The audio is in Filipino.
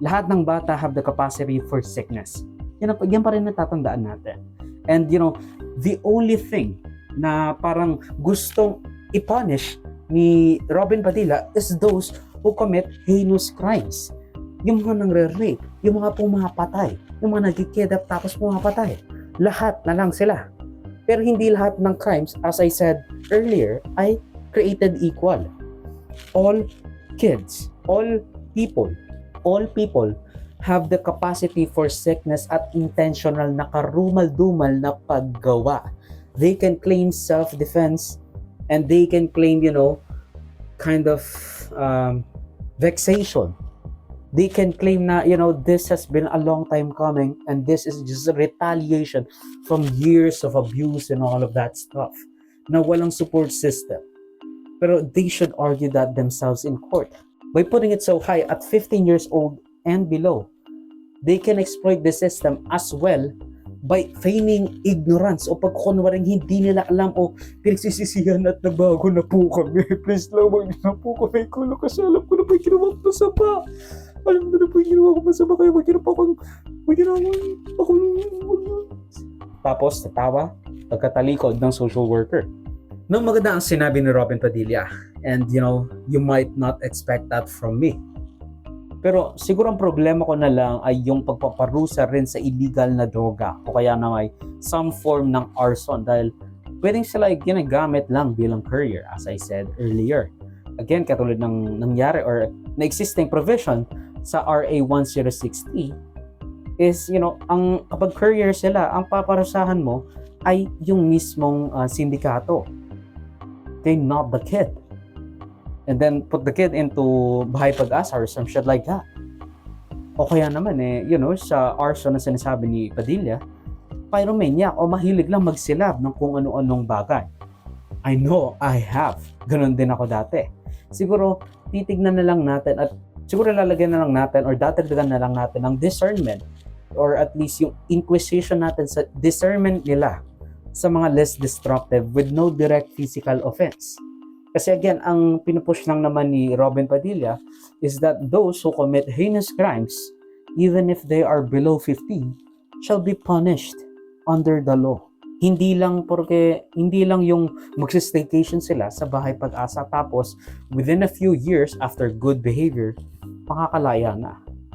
Lahat ng bata have the capacity for sickness. Yan pa rin natatandaan natin. And the only thing na parang gustong i-punish ni Robin Padilla is those who commit heinous crimes. Yung mga nangre-rape, yung mga pumapatay, yung mga nagkikidnap tapos pumapatay. Lahat na lang sila. Pero hindi lahat ng crimes, as I said earlier, ay created equal. All kids, all people have the capacity for sickness at intentional na karumal-dumal na paggawa. They can claim self-defense and they can claim, kind of vexation. They can claim na, this has been a long time coming and this is just a retaliation from years of abuse and all of that stuff. Na walang support system. Pero they should argue that themselves in court. By putting it so high, at 15 years old and below, they can exploit the system as well by feigning ignorance o pagkunwaring hindi nila alam o pinagsisisihan at nagbago na po kami. Please lang, wag na po kami kulo kasi alam ko na po yung ginawa ko masama. Alam ko na po yung ginawa ko masama kaya wag na po akong Tapos natawa, pagkatalikod ng social worker. Nang maganda ang sinabi ni Robin Padilla, and you might not expect that from me. Pero siguro ang problema ko na lang ay yung pagpaparusa rin sa illegal na droga o kaya na may some form ng arson dahil pwedeng sila ginagamit lang bilang courier as I said earlier. Again, katulad ng nangyari or na existing provision sa RA 1060 is, ang kapag courier sila, ang paparusahan mo ay yung mismong sindikato. Okay, not the kid. And then put the kid into Bahay Pag-asa or some shit like that. O kaya naman sa arson na sinasabi ni Padilla, pyromaniac o mahilig lang magsilab ng kung ano-anong bagay. I know, I have. Ganon din ako dati. Siguro, titignan na lang natin at siguro lalagyan na lang natin or dadagdagan na lang natin ng discernment or at least yung inquisition natin sa discernment nila sa mga less destructive with no direct physical offense. Kasi again, ang pinupush lang naman ni Robin Padilla is that those who commit heinous crimes, even if they are below 15, shall be punished under the law. Hindi lang yung magsistaycation sila sa Bahay Pag-asa tapos within a few years after good behavior, makakalaya na.